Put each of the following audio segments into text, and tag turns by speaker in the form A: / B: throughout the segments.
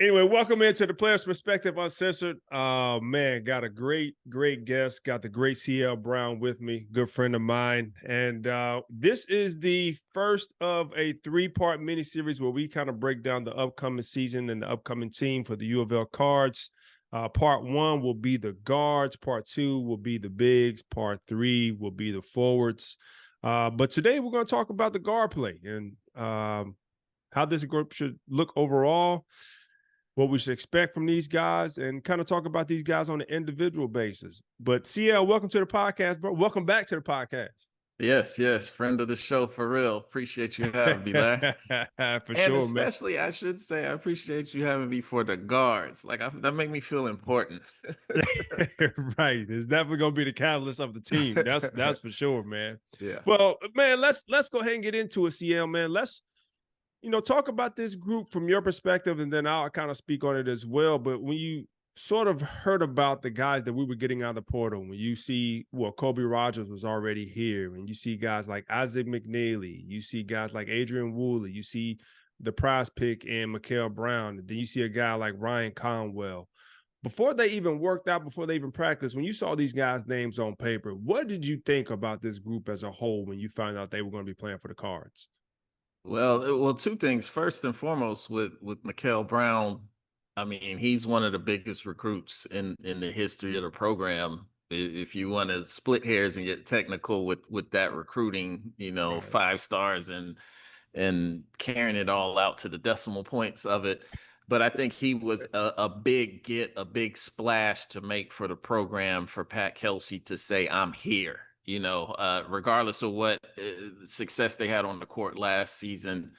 A: Anyway, welcome into the Player's Perspective Uncensored. Man, got a great guest. Got the great Kuel Brown with me, good friend of mine. And this is the first of a three-part miniseries where we kind of break down the upcoming season and the upcoming team for the U of L Cards. Part one will be the guards. Part two will be the bigs. Part three will be the forwards. But today we're going to talk about the guard play and how this group should look overall, what we should expect from these guys, and kind of talk about these guys on an individual basis. But Kuel, welcome to the podcast, bro. Welcome back to the podcast.
B: Yes. Friend of the show, for real. Appreciate you having me, Larry.
A: For
B: And
A: sure, man.
B: especially, I should say, I appreciate you having me for the guards. That make me feel important.
A: Right. It's definitely gonna be the catalyst of the team. That's for sure, man.
B: Yeah.
A: Well, man, let's go ahead and get into it, Kuel, man. Let's talk about this group from your perspective, and then I'll kind of speak on it as well. But when you sort of heard about the guys that we were getting out of the portal, when you see, well, Kobe Rogers was already here, and you see guys like Isaac McNeely, you see guys like Adrien Wooie, you see the prize pick in Kuel Brown, and then you see a guy like Ryan Conwell. Before they even worked out, before they even practiced, when you saw these guys' names on paper, what did you think about this group as a whole when you found out they were going to be playing for the Cards?
B: Well, two things. First and foremost, with Kuel Brown, I mean, he's one of the biggest recruits in the history of the program. If you want to split hairs and get technical with that recruiting,
A: Right.
B: 5 stars and carrying it all out to the decimal points of it. But I think he was a big get, a big splash to make for the program for Pat Kelsey to say, I'm here. Regardless of what success they had on the court last season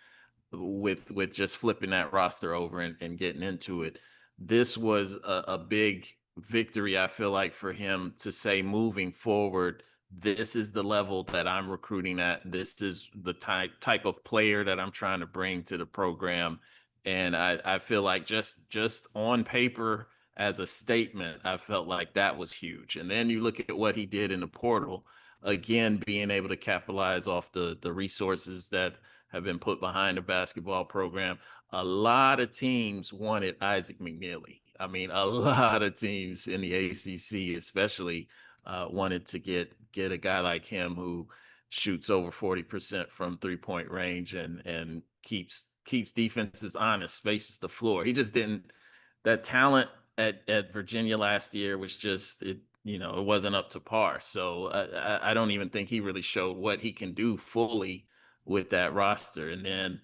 B: with just flipping that roster over and getting into it, this was a big victory, I feel like, for him to say, moving forward, this is the level that I'm recruiting at. This is the type of player that I'm trying to bring to the program. And I feel like just on paper, as a statement, I felt like that was huge. And then you look at what he did in the portal, again, being able to capitalize off the resources that have been put behind the basketball program. A lot of teams wanted Isaac McNeely. I mean, a lot of teams in the ACC, especially, wanted to get a guy like him who shoots over 40% from 3-point range and keeps defenses honest, spaces the floor. He just didn't. That talent at Virginia last year was just it wasn't up to par. So I don't even think he really showed what he can do fully with that roster. And then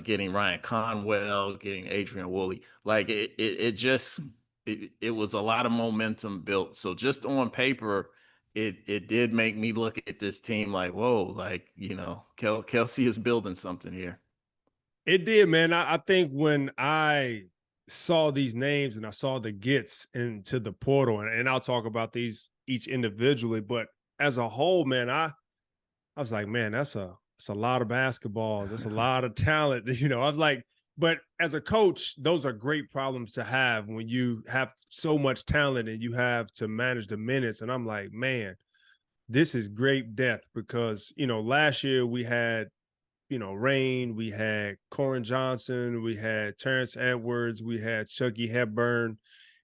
B: getting Ryan Conwell, getting Adrien Wooie, like it was a lot of momentum built. So just on paper, it did make me look at this team like, whoa, like, Kelsey is building something here.
A: It did, man. I think when I saw these names and I saw the gets into the portal, and I'll talk about these each individually, but as a whole, man, I was like, man, that's a lot of basketball. That's a lot of talent. I was like, but as a coach, those are great problems to have when you have so much talent and you have to manage the minutes. And I'm like, man, this is great depth because, last year we had, Rain, we had Corin Johnson, we had Terrence Edwards, we had Chucky Hepburn,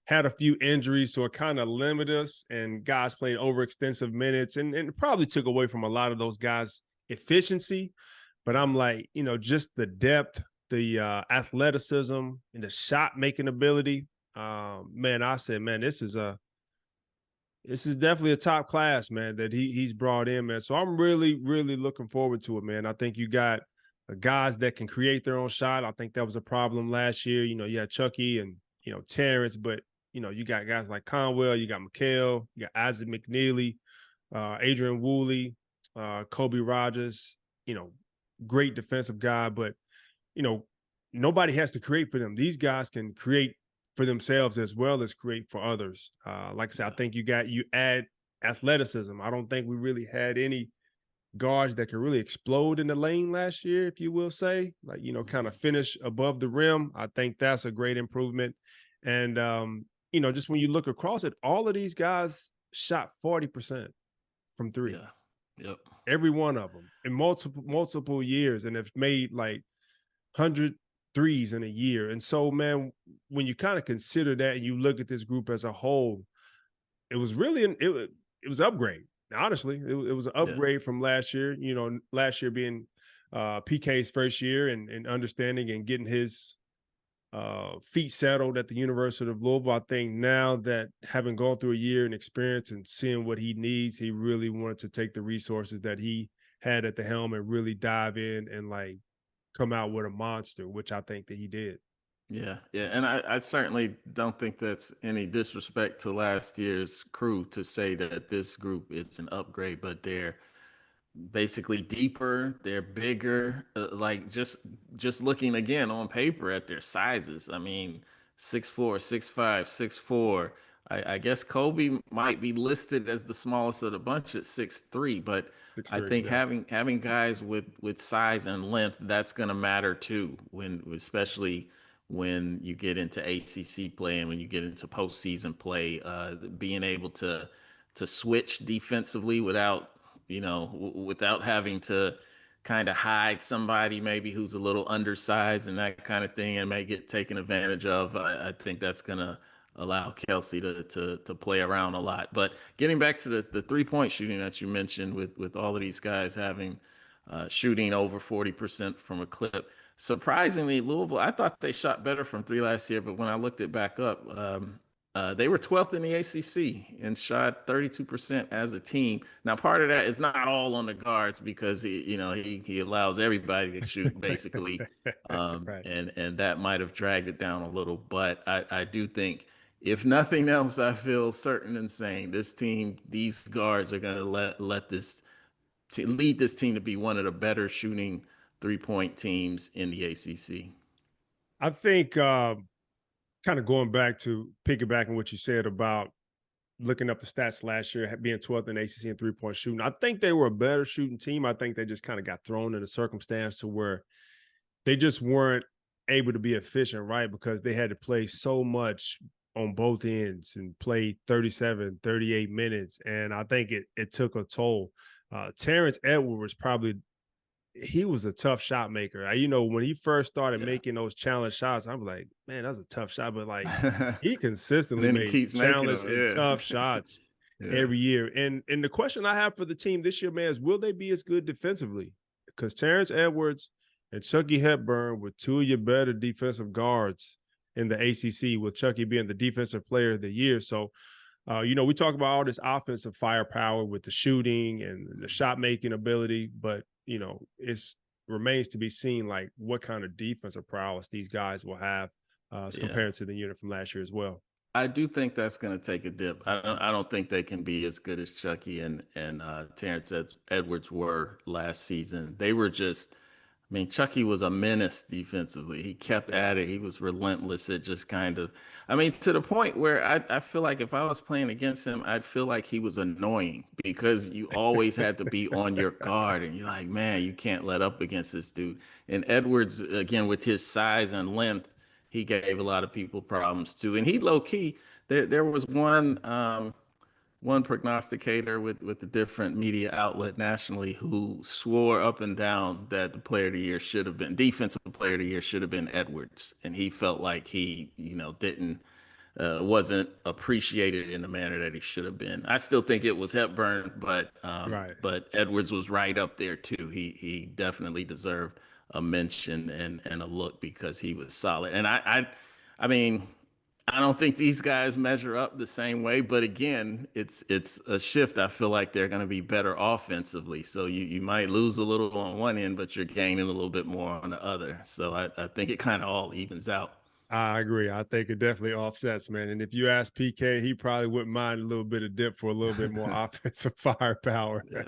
A: had a few injuries, so it kind of limited us, and guys played overextensive minutes, and it probably took away from a lot of those guys' efficiency. But I'm like, just the depth, the athleticism, and the shot making ability. Man, I said, man, this is definitely a top class, man, that he's brought in, man. So I'm really, really looking forward to it, man. I think you got guys that can create their own shot. I think that was a problem last year. You had Chucky and, Terrence, but, you got guys like Conwell, you got Kuel, you got Isaac McNeely, Adrien Wooie, Kobe Rogers, great defensive guy, but, nobody has to create for them. These guys can create for themselves as well as create for others. Like I said, I think you add athleticism. I don't think we really had any guards that could really explode in the lane last year, if you will say, like, kind of finish above the rim. I think that's a great improvement. And, just when you look across it, all of these guys shot 40% from three.
B: Yeah. Yep.
A: Every one of them in multiple years, and have made like 100 threes in a year. And so, man, when you kind of consider that and you look at this group as a whole, it was really it was upgrade. Honestly, it was an
B: Yeah.
A: upgrade from last year. You know, last year being PK's first year and understanding and getting his feet settled at the University of Louisville. I think now that having gone through a year and experience and seeing what he needs, he really wanted to take the resources that he had at the helm and really dive in and like come out with a monster, which I think that he did.
B: Yeah, yeah, and I certainly don't think that's any disrespect to last year's crew to say that this group is an upgrade, but they're basically deeper, they're bigger. Like just looking again on paper at their sizes. I mean, 6'4", 6'5", 6'4". I guess Kobe might be listed as the smallest of the bunch at 6'3", but I
A: 6'3",
B: think
A: yeah.
B: having guys with size and length, that's going to matter too, when especially when you get into ACC play and when you get into postseason play, being able to switch defensively without without having to kind of hide somebody maybe who's a little undersized and that kind of thing and may get taken advantage of. I think that's going to allow Kelsey to play around a lot. But getting back to the 3-point shooting that you mentioned with all of these guys having shooting over 40% from a clip. Surprisingly, Louisville, I thought they shot better from three last year, but when I looked it back up, they were 12th in the ACC and shot 32% as a team. Now, part of that is not all on the guards because he allows everybody to shoot basically,
A: Right.
B: and that might have dragged it down a little. But I do think, if nothing else, I feel certain and saying this team, these guards are going to let this lead this team to be one of the better shooting 3-point teams in the ACC.
A: I think kind of going back to piggybacking what you said about looking up the stats last year, being 12th in ACC in 3-point shooting. I think they were a better shooting team. I think they just kind of got thrown in a circumstance to where they just weren't able to be efficient, right? Because they had to play so much on both ends and play 37, 38 minutes. And I think it took a toll. Terrence Edwards was probably he was a tough shot maker. When he first started
B: Yeah.
A: making those challenge shots, I'm like, man, that's a tough shot. But like
B: And
A: he consistently
B: then he
A: made
B: keeps making
A: challenge
B: them.
A: and tough shots
B: Yeah. Yeah.
A: every year. And the question I have for the team this year, man, is will they be as good defensively? Because Terrence Edwards and Chucky Hepburn were two of your better defensive guards in the ACC, with Chucky being the defensive player of the year. So we talk about all this offensive firepower with the shooting and the shot making ability, but it's remains to be seen like what kind of defensive prowess these guys will have as
B: Yeah.
A: compared to the unit from last year as well.
B: I do think that's going to take a dip. I don't think they can be as good as Chucky and Terrence Edwards were last season. They were just, I mean, Chucky was a menace defensively. He kept at it. He was relentless. It just kind of, I mean, to the point where I feel like if I was playing against him, I'd feel like he was annoying because you always had to be on your guard. And you're like, man, you can't let up against this dude. And Edwards, again, with his size and length, he gave a lot of people problems too. And he low key, there was one prognosticator with a different media outlet nationally who swore up and down that the player of the year should have been defensive player of the year should have been Edwards, and he felt like he didn't wasn't appreciated in the manner that he should have been. I still think it was Hepburn,
A: Right.
B: but Edwards was right up there too. He definitely deserved a mention and a look because he was solid. And I mean, I don't think these guys measure up the same way, but again, it's a shift. I feel like they're going to be better offensively. So you might lose a little on one end, but you're gaining a little bit more on the other. So I think it kind of all evens out.
A: I agree. I think it definitely offsets, man. And if you ask PK, he probably wouldn't mind a little bit of dip for a little bit more offensive firepower.
B: Yeah.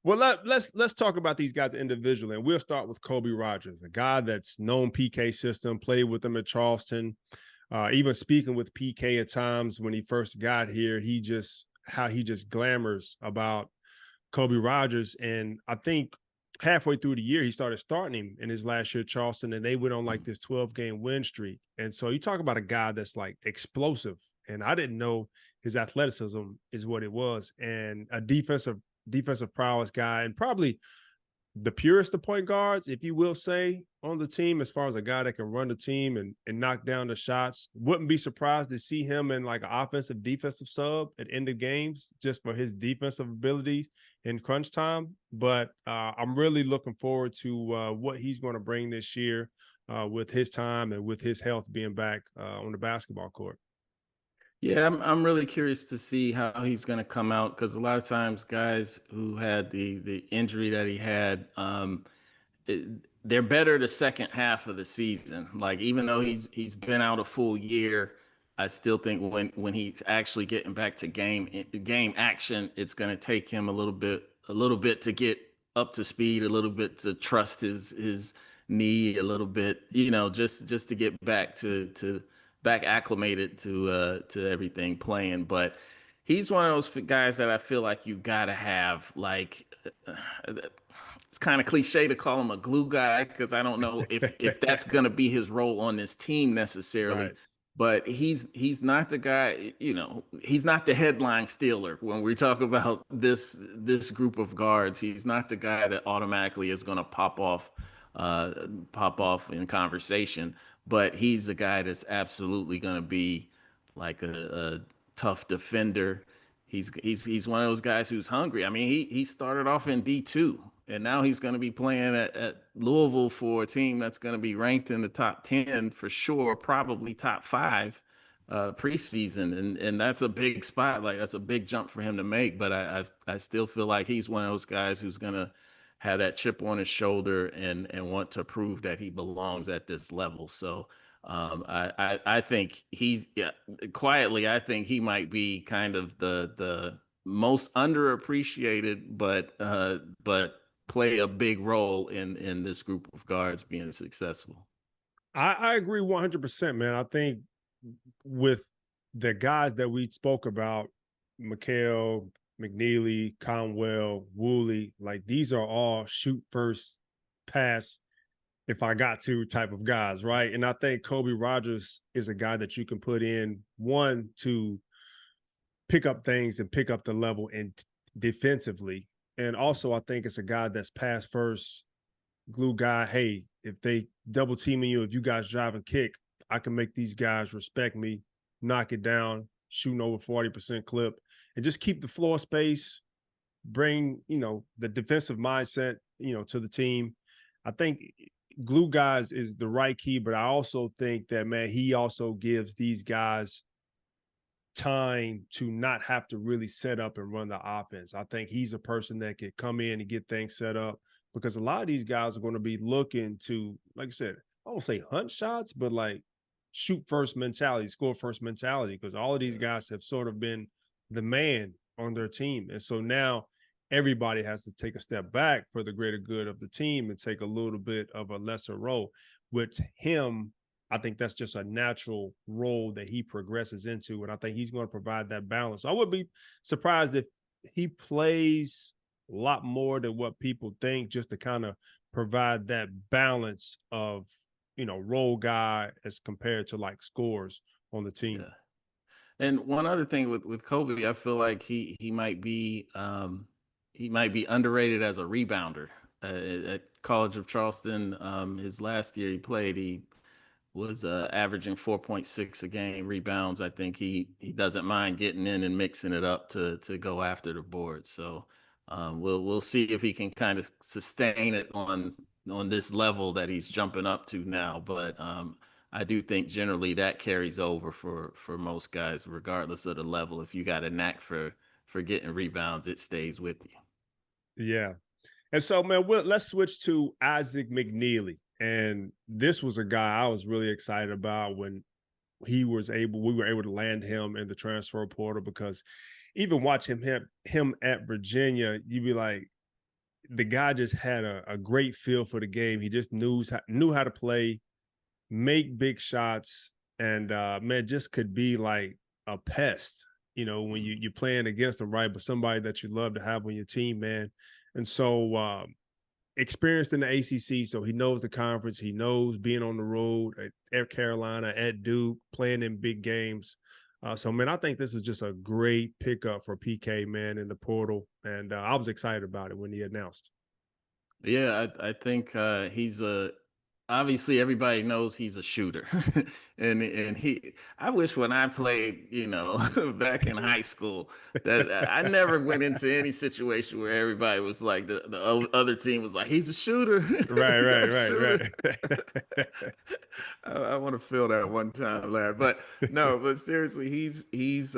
A: Well, let's talk about these guys individually, and we'll start with Kobe Rogers, a guy that's known PK system, played with him at Charleston. Even speaking with PK at times when he first got here, he just glamours about Kobe Rogers. And I think halfway through the year, he started starting him in his last year at Charleston, and they went on like this 12-game win streak. And so you talk about a guy that's like explosive, and I didn't know his athleticism is what it was, and a defensive prowess guy, and probably the purest of point guards, if you will say, on the team, as far as a guy that can run the team and knock down the shots. Wouldn't be surprised to see him in like an offensive defensive sub at end of games just for his defensive abilities in crunch time. But I'm really looking forward to what he's going to bring this year with his time and with his health being back on the basketball court.
B: Yeah, I'm really curious to see how he's going to come out, because a lot of times guys who had the injury that he had, it, they're better the second half of the season. Like, even though he's been out a full year, I still think when he's actually getting back to game action, it's going to take him a little bit to get up to speed, a little bit to trust his knee, a little bit, just to get back to back acclimated to everything playing. But he's one of those guys that I feel like you gotta have, like, it's kind of cliche to call him a glue guy, because I don't know if that's gonna be his role on this team necessarily.
A: Right.
B: But he's not the guy, he's not the headline stealer when we talk about this group of guards. He's not the guy that automatically is gonna pop off in conversation, but he's the guy that's absolutely going to be like a tough defender. He's one of those guys who's hungry. I mean, he started off in D2, and now he's going to be playing at Louisville for a team that's going to be ranked in the top 10 for sure, probably top 5 preseason, and that's a big spot. Like, that's a big jump for him to make. But I still feel like he's one of those guys who's going to have that chip on his shoulder and want to prove that he belongs at this level. So I think quietly, I think he might be kind of the most underappreciated, but play a big role in this group of guards being successful.
A: I agree 100%, man. I think with the guys that we spoke about, Kuel, McNeely, Conwell, Woolie, like these are all shoot first, pass if I got to type of guys, right? And I think Kobe Rogers is a guy that you can put in one to pick up things and pick up the level and defensively. And also, I think it's a guy that's pass first, glue guy. Hey, if they double teaming you, if you guys drive and kick, I can make these guys respect me, knock it down, shooting over 40% clip, and just keep the floor space, bring, the defensive mindset, to the team. I think glue guys is the right key, but I also think that, man, he also gives these guys time to not have to really set up and run the offense. I think he's a person that could come in and get things set up, because a lot of these guys are going to be looking to, like I said, I won't say hunt shots, but like shoot first mentality, score first mentality, because all of these guys have sort of been the man on their team. And so now everybody has to take a step back for the greater good of the team and take a little bit of a lesser role. With him, I think that's just a natural role that he progresses into. And I think he's going to provide that balance. I would be surprised if he plays a lot more than what people think, just to kind of provide that balance of, role guy as compared to like scores on the team.
B: Yeah. And one other thing with Kobe, I feel like he might be underrated as a rebounder. At College of Charleston, his last year he played, he was averaging 4.6 a game rebounds. I think he doesn't mind getting in and mixing it up to go after the board. So we'll see if he can kind of sustain it on this level that he's jumping up to now. But I do think generally that carries over for most guys, regardless of the level. If you got a knack for getting rebounds, it stays with you.
A: Yeah. And so, man, let's switch to Isaac McNeely. And this was a guy I was really excited about when we were able to land him in the transfer portal, because even watching him at Virginia, you'd be like, the guy just had a great feel for the game. He just knew how to play, make big shots, and man, just could be like a pest, when you're playing against him, right? But somebody that you love to have on your team, man. And so experienced in the ACC, so he knows the conference. He knows being on the road at Air Carolina, at Duke, playing in big games. So, man, I think this is just a great pickup for PK, man, in the portal. And I was excited about it when he announced.
B: Yeah, I think he's a obviously everybody knows he's a shooter. And he I wish when I played, back in high school that I never went into any situation where everybody was like other team was like he's a shooter.
A: Right,
B: He's
A: right,
B: a
A: right,
B: shooter.
A: right.
B: I want to feel that one time, Larry. But no, but seriously, he's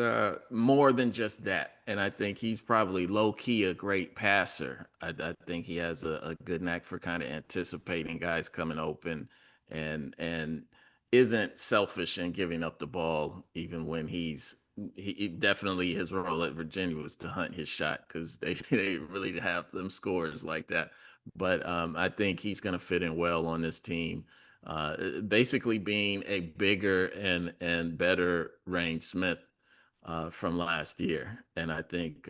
B: more than just that. And I think he's probably low key a great passer. I think he has a good knack for kind of anticipating guys coming open and isn't selfish in giving up the ball even when he definitely his role at Virginia was to hunt his shot because they really have them scores like that. But I think he's going to fit in well on this team. Basically being a bigger and better Rain Smith from last year, and I think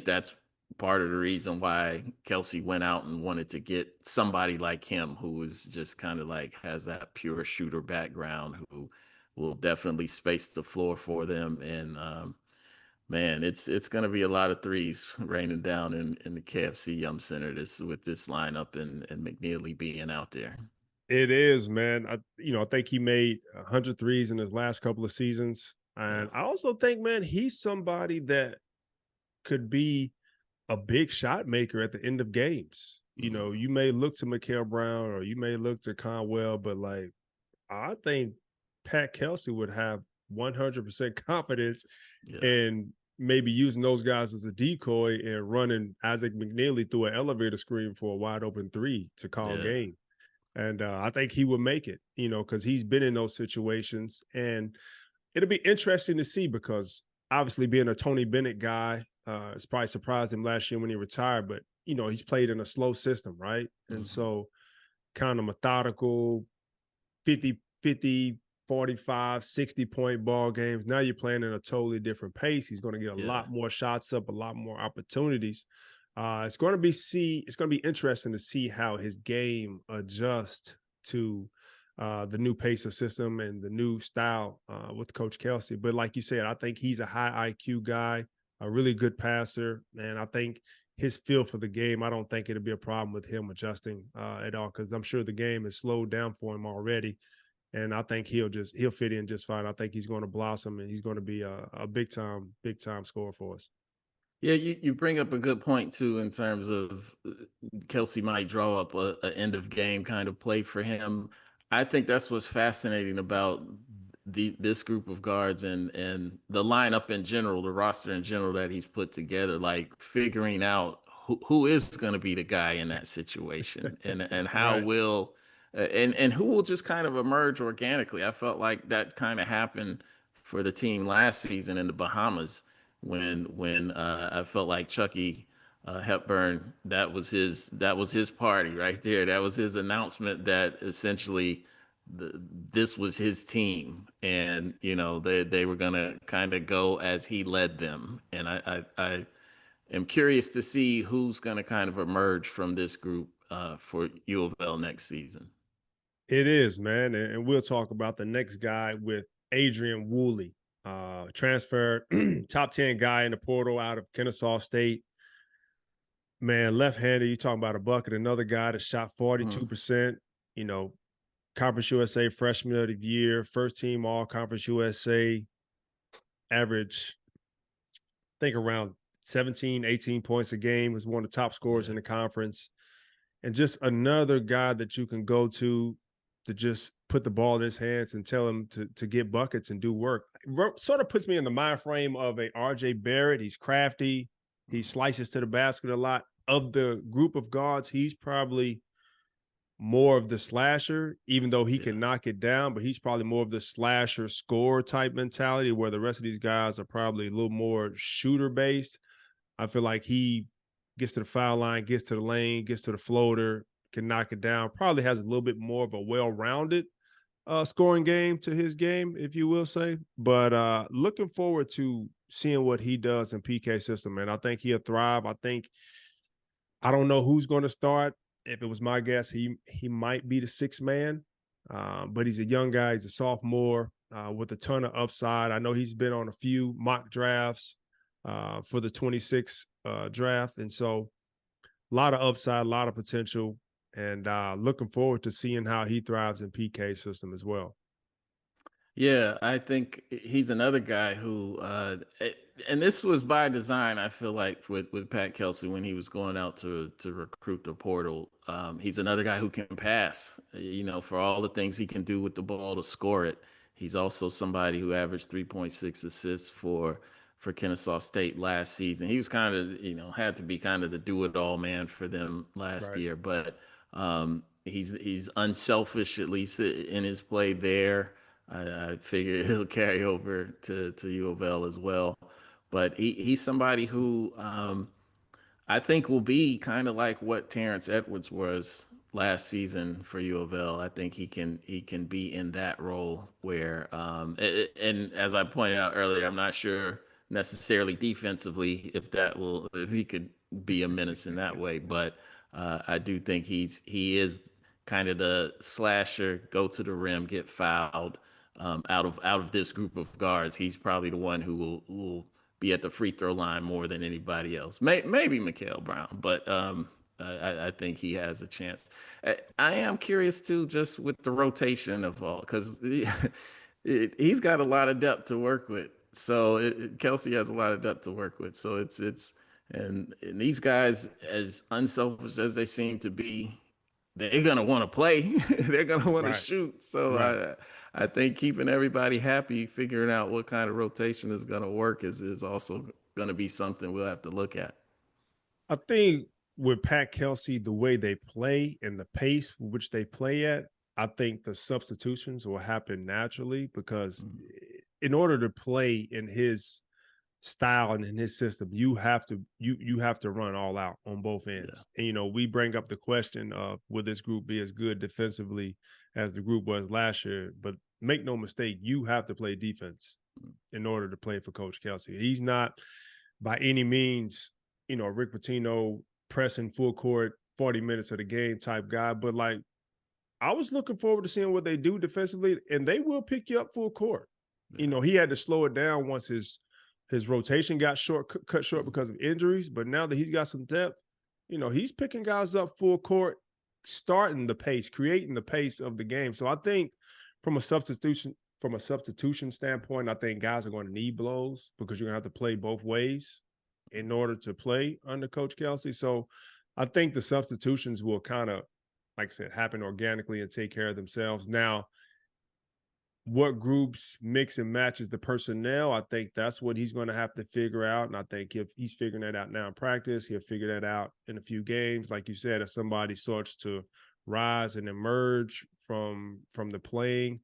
B: that's part of the reason why Kelsey went out and wanted to get somebody like him who was just kind of like has that pure shooter background who will definitely space the floor for them. And man, it's going to be a lot of threes raining down in the KFC Yum Center this with this lineup and McNeely being out there.
A: It is, man. I think he made 100 threes in his last couple of seasons.
B: Yeah.
A: And I also think, man, he's somebody that could be a big shot maker at the end of games.
B: Mhm.
A: You may look to Kuel Brown or you may look to Conwell, but like I think Pat Kelsey would have 100% confidence
B: Yeah.
A: in maybe using those guys as a decoy and running Isaac McNeely through an elevator screen for a wide open three to call
B: Yeah.
A: game. And I think he would make it, because he's been in those situations. And it'll be interesting to see because obviously being a Tony Bennett guy, it's probably surprised him last year when he retired, but he's played in a slow system, right? And
B: Mhm.
A: so kind of methodical, 50, 50, 45, 60-point ball games. Now you're playing in a totally different pace. He's going to get a
B: Yeah.
A: lot more shots up, a lot more opportunities. It's going to be interesting to see how his game adjusts to the new Pacer system and the new style with Coach Kelsey. But like you said, I think he's a high IQ guy, a really good passer, and I think his feel for the game, I don't think it'll be a problem with him adjusting at all because I'm sure the game has slowed down for him already. And I think he'll fit in just fine. I think he's going to blossom and he's going to be a big time scorer for us.
B: Yeah, you bring up a good point too in terms of Kelsey might draw up a end of game kind of play for him. I think that's what's fascinating about this group of guards and the lineup in general, the roster in general that he's put together, like figuring out who is going to be the guy in that situation and how
A: Right.
B: will and who will just kind of emerge organically. I felt like that kind of happened for the team last season in the Bahamas when I felt like Chucky Hepburn that was his party right there. That was his announcement that essentially this was his team, and they were gonna kind of go as he led them. And I am curious to see who's gonna kind of emerge from this group for U of L next season.
A: It is, man. And we'll talk about the next guy with Adrien Wooie, transfer top 10 guy in the portal out of Kennesaw State. Man, left-handed, you talking about a bucket, another guy that shot
B: Mhm.
A: 42%, you know, Conference USA freshman of the year, first team all Conference USA, average, I think around 17, 18 points a game, was one of the top scorers
B: Yeah.
A: in the conference. And just another guy that you can go to just put the ball in his hands and tell him to get buckets and do work. Sort of puts me in the mind frame of a RJ Barrett. He's crafty. He
B: Mhm.
A: slices to the basket a lot. Of the group of guards, he's probably more of the slasher, even though he
B: Yeah.
A: can knock it down, but he's probably more of the slasher score type mentality where the rest of these guys are probably a little more shooter based. I feel like he gets to the foul line, gets to the lane, gets to the floater, can knock it down. Probably has a little bit more of a well-rounded scoring game to his game, if you will say. But looking forward to seeing what he does in PK system, man. I think he'll thrive. I don't know who's going to start. If it was my guess, he might be the sixth man, but he's a young guy. He's a sophomore with a ton of upside. I know he's been on a few mock drafts for the 26 draft, and so a lot of upside, a lot of potential, and looking forward to seeing how he thrives in PK system as well.
B: Yeah, I think he's another guy who, and this was by design. I feel like with Pat Kelsey when he was going out to recruit the portal, he's another guy who can pass. You know, for all the things he can do with the ball to score it. He's also somebody who averaged 3.6 assists for Kennesaw State last season. He was kind of, had to be kind of the do it all man for them last
A: Right.
B: year, but he's unselfish at least in his play there. I figure he'll carry over to U of L as well. But he's somebody who I think will be kind of like what Terrence Edwards was last season for U of L. I think he can be in that role where and as I pointed out earlier, I'm not sure necessarily defensively if he could be a menace in that way, but I do think he is kind of the slasher, go to the rim, get fouled. Out of this group of guards, he's probably the one who will be at the free throw line more than anybody else. Maybe Kuel Brown, but I think he has a chance. I am curious too, just with the rotation of all, because he's got a lot of depth to work with. So Kelsey has a lot of depth to work with. So and these guys, as unselfish as they seem to be, they're gonna want to play. They're gonna want to
A: Right.
B: shoot. So
A: Right.
B: I think keeping everybody happy, figuring out what kind of rotation is gonna work is also gonna be something we'll have to look at.
A: I think with Pat Kelsey, the way they play and the pace which they play at, I think the substitutions will happen naturally because
B: Mm.
A: in order to play in his style and in his system, you have to run all out on both
B: Yeah.
A: ends. And we bring up the question of will this group be as good defensively as the group was last year? But make no mistake, you have to play defense
B: Mm.
A: in order to play for Coach Kelsey. He's not by any means, Rick Pitino pressing full court 40 minutes of the game type guy, but like I was looking forward to seeing what they do defensively, and they will pick you up full court.
B: Yeah.
A: He had to slow it down once his rotation got cut short
B: Mm.
A: because of injuries, but now that he's got some depth, he's picking guys up full court, starting the pace, creating the pace of the game. So I think from a substitution standpoint, I think guys are going to need blows because you're going to have to play both ways in order to play under Coach Kelsey. So I think the substitutions will kind of, like I said, happen organically and take care of themselves. Now, what groups mix and matches the personnel, I think that's what he's going to have to figure out. And I think if he's figuring that out now in practice, he'll figure that out in a few games. Like you said, if somebody starts to rise and emerge from the playing,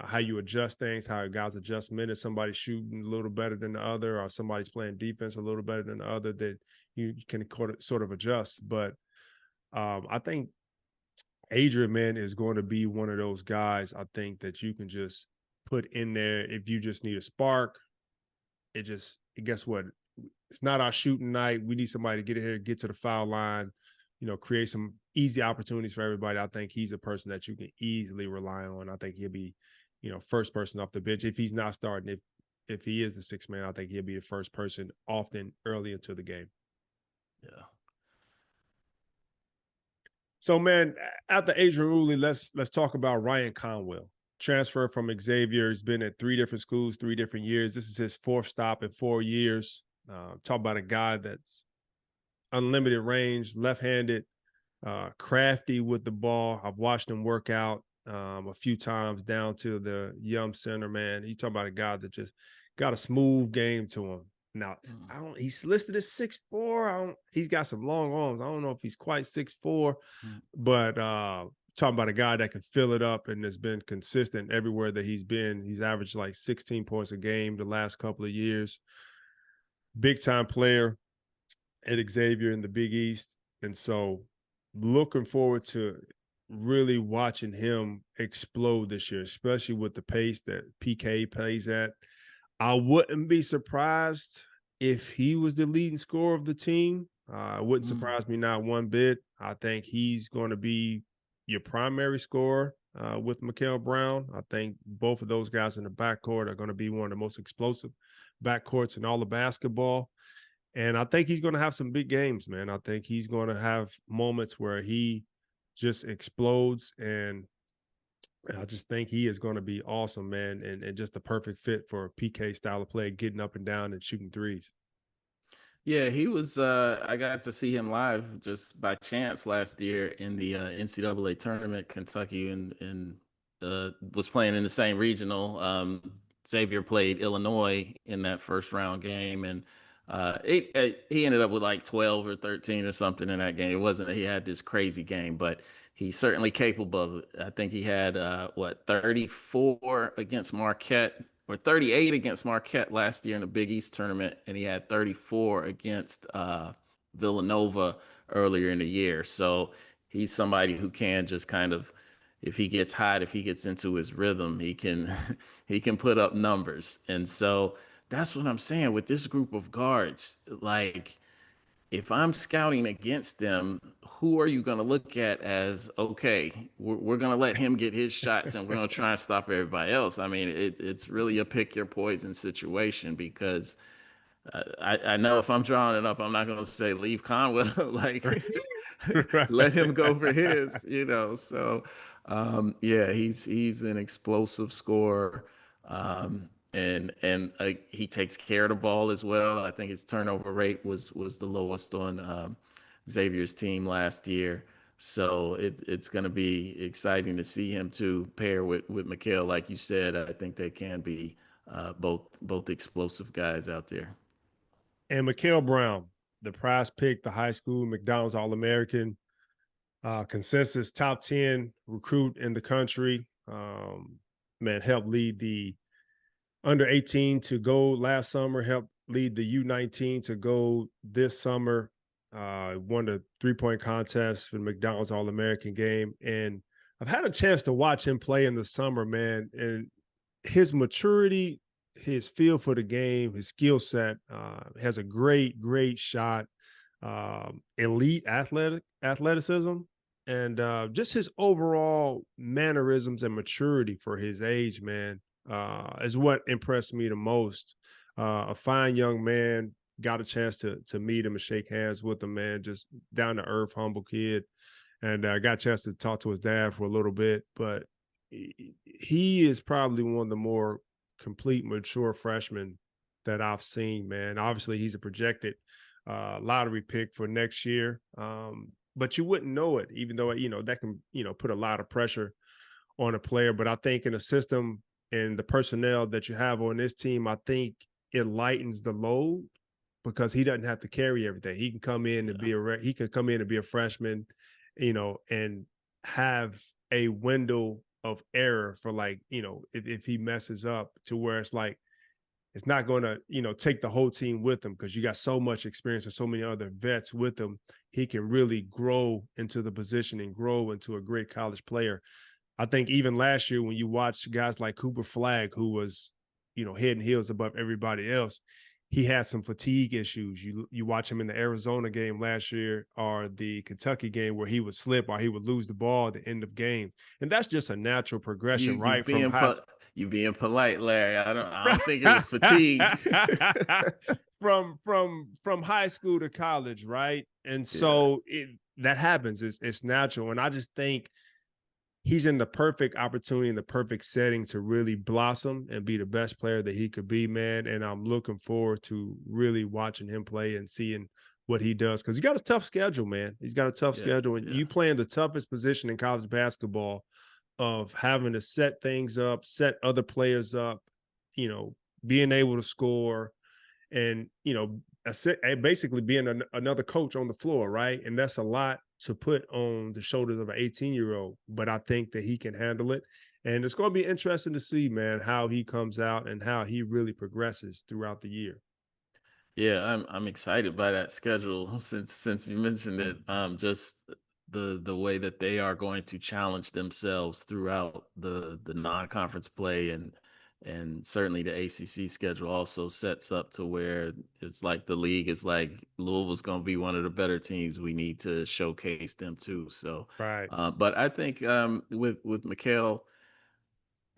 A: how you adjust things, how guys adjust minutes, somebody's shooting a little better than the other, or somebody's playing defense a little better than the other, that you can sort of adjust. But I think Adrien, man, is going to be one of those guys I think that you can just put in there if you just need a spark. Guess what? It's not our shooting night. We need somebody to get in here, get to the foul line, create some easy opportunities for everybody. I think he's a person that you can easily rely on. I think he'll be, first person off the bench. If he's not starting, if he is the sixth man, I think he'll be the first person often early into the game.
B: Yeah.
A: So, man, after Adrien Wooie, let's talk about Ryan Conwell. Transfer from Xavier. He's been at 3 different schools, 3 different years. This is his 4th stop in 4 years. Talk about a guy that's unlimited range, left-handed, crafty with the ball. I've watched him work out a few times down to the Yum Center, man. You talk about a guy that just got a smooth game to him. Now, he's listed as 6'4". He's got some long arms. I don't know if he's quite 6'4",
B: Mm.
A: but talking about a guy that can fill it up and has been consistent everywhere that he's been. He's averaged like 16 points a game the last couple of years. Big time player at Xavier in the Big East. And so looking forward to really watching him explode this year, especially with the pace that PK plays at. I wouldn't be surprised if he was the leading scorer of the team. It wouldn't surprise me not one bit. I think he's going to be your primary scorer with Kuel Brown. I think both of those guys in the backcourt are going to be one of the most explosive backcourts in all of basketball. And I think he's going to have some big games, man. I think he's going to have moments where he just explodes. And I just think he is going to be awesome, man. And just the perfect fit for PK style of play, getting up and down and shooting threes.
B: Yeah, he was. I got to see him live just by chance last year in the NCAA tournament. Kentucky and was playing in the same regional. Xavier played Illinois in that first round game, and he ended up with like 12 or 13 or something in that game. It wasn't that he had this crazy game, but he's certainly capable of it. I think he had 34 against Marquette or 38 against Marquette last year in the Big East tournament, and he had 34 against Villanova earlier in the year. So he's somebody who can just kind of, if he gets hot, if he gets into his rhythm, he can he can put up numbers. And so that's what I'm saying with this group of guards. Like, if I'm scouting against them, who are you going to look at as, okay, we're going to let him get his shots and we're going to try and stop everybody else? I mean, it's really a pick your poison situation because I know if I'm drawing it up, I'm not going to say leave Conwell, like let him go for his, you know. So yeah, he's an explosive scorer. And he takes care of the ball as well. I think his turnover rate was the lowest on Xavier's team last year. So it's going to be exciting to see him to pair with Mikal. Like you said, I think they can be both explosive guys out there.
A: And Kuel Brown, the prize pick, the high school McDonald's All-American, consensus top 10 recruit in the country. Man, helped lead the under 18 to gold last summer, helped lead the U19 to gold this summer. Won the 3-point contest for the McDonald's All-American game. And I've had a chance to watch him play in the summer, man. And his maturity, his feel for the game, his skill set, has a great shot, elite athleticism, and just his overall mannerisms and maturity for his age, man, is what impressed me the most. A fine young man. Got a chance to meet him and shake hands with him, man. Just down to earth, humble kid, and got a chance to talk to his dad for a little bit. But he is probably one of the more complete, mature freshmen that I've seen, man. Obviously, he's a projected lottery pick for next year, but you wouldn't know it, even though that can put a lot of pressure on a player. But I think in a system and the personnel that you have on this team, I think it lightens the load because he doesn't have to carry everything. He can come in and he can come in and be a freshman, and have a window of error for, like, if he messes up, to where it's like it's not going to take the whole team with him, because you got so much experience and so many other vets with him. He can really grow into the position and grow into a great college player. I think even last year when you watch guys like Cooper Flagg, who was head and heels above everybody else, he had some fatigue issues. You watch him in the Arizona game last year or the Kentucky game, where he would slip or he would lose the ball at the end of game, and that's just a natural progression,
B: You
A: right? From high
B: you being polite, Larry. I don't think it was fatigue.
A: from high school to college, right? And
B: Yeah.
A: so that happens. It's natural, and I just think he's in the perfect opportunity, in the perfect setting to really blossom and be the best player that he could be, man. And I'm looking forward to really watching him play and seeing what he does, because he got a tough schedule, man. He's got a tough
B: Yeah.
A: schedule, and
B: Yeah.
A: you play in the toughest position in college basketball of having to set things up, set other players up, being able to score, and basically being another coach on the floor, right? And that's a lot to put on the shoulders of an 18-year-old, but I think that he can handle it. And it's going to be interesting to see, man, how he comes out and how he really progresses throughout the year.
B: Yeah, I'm excited by that schedule since you mentioned it. Just the way that they are going to challenge themselves throughout the non-conference play, and certainly the ACC schedule also sets up to where it's like the league is like, Louisville's going to be one of the better teams. We need to showcase them too. So,
A: Right.
B: but I think with Mikal,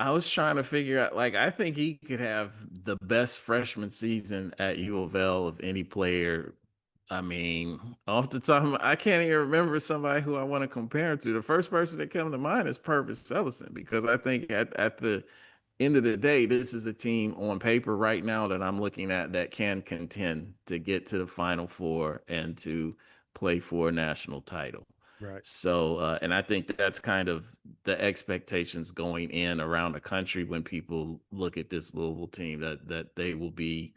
B: I was trying to figure out, like, I think he could have the best freshman season at U of L of any player. I mean, off the top of I can't even remember somebody who I want to compare him to. The first person that comes to mind is Purvis Ellison, because I think at the end of the day, this is a team on paper right now that I'm looking at that can contend to get to the Final Four and to play for a national title.
A: Right.
B: So, and I think that's kind of the expectations going in around the country when people look at this Louisville team, that they will be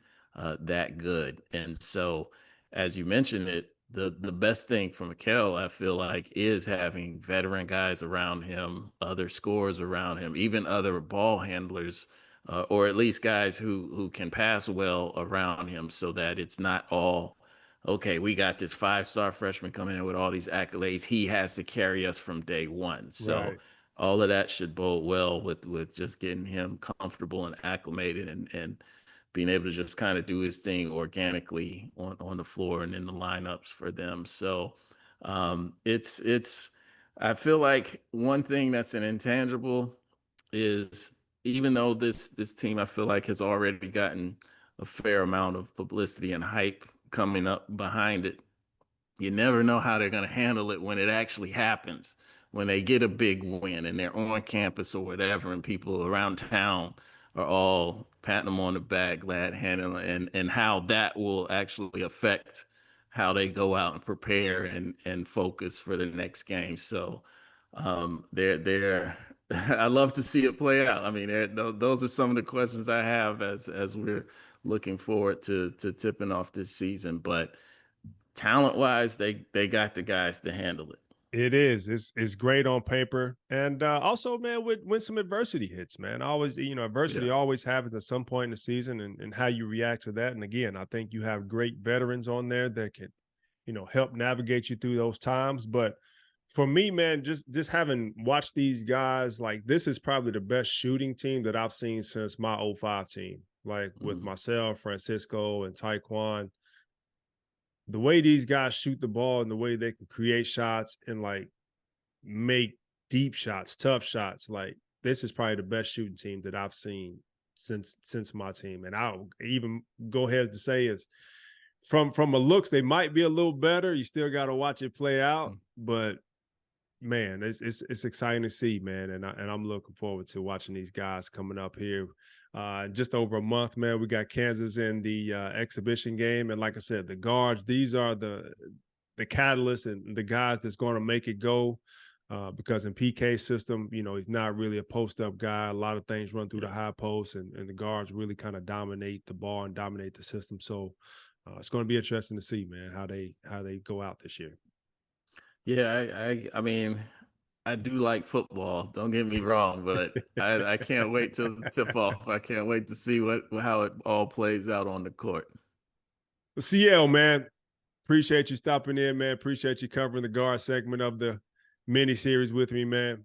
B: that good. And so, as you mentioned it, the best thing for Mikel, I feel like, is having veteran guys around him, other scorers around him, even other ball handlers, or at least guys who can pass well around him, so that it's not all, okay, we got this 5-star freshman coming in with all these accolades. He has to carry us from day one. So
A: Right.
B: all of that should bode well with just getting him comfortable and acclimated, and being able to just kind of do his thing organically on the floor and in the lineups for them. So it's I feel like one thing that's an intangible is, even though this team, I feel like, has already gotten a fair amount of publicity and hype coming up behind it, you never know how they're going to handle it when it actually happens, when they get a big win and they're on campus or whatever, and people around town are all patting them on the back, glad handing, and how that will actually affect how they go out and prepare and focus for the next game. So they're I love to see it play out. I mean, those are some of the questions I have as we're looking forward to tipping off this season. But talent wise, they got the guys to handle it.
A: It is. It's great on paper, and also, man, when some adversity hits, man, always,
B: Yeah.
A: adversity always happens at some point in the season, and how you react to that. And again, I think you have great veterans on there that can, help navigate you through those times. But for me, man, just having watched these guys, like, this is probably the best shooting team that I've seen since my '05 team, like with
B: Mm.
A: myself, Francisco, and Taekwon. The way these guys shoot the ball and the way they can create shots and, like, make deep shots, tough shots. Like, this is probably the best shooting team that I've seen since my team. And I'll even go ahead to say is, from a looks, they might be a little better. You still got to watch it play out,
B: Mm.
A: but man, it's exciting to see, man. And I'm looking forward to watching these guys coming up here. Just over a month, man. We got Kansas in the exhibition game, and like I said, the guards. These are the catalysts and the guys that's going to make it go. Because in PK system, he's not really a post-up guy. A lot of things run through the
B: Yeah.
A: high post, and the guards really kind of dominate the ball and dominate the system. So it's going to be interesting to see, man, how they go out this year.
B: Yeah, I mean, I do like football. Don't get me wrong, but I can't wait till the tip off. I can't wait to see how it all plays out on the court.
A: CL, man, appreciate you stopping in, man. Appreciate you covering the guard segment of the mini series with me, man.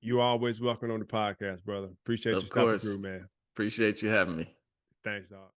A: You're always welcome on the podcast, brother. Appreciate you
B: Of
A: stopping
B: course.
A: through, man.
B: Appreciate you having me.
A: Thanks, dog.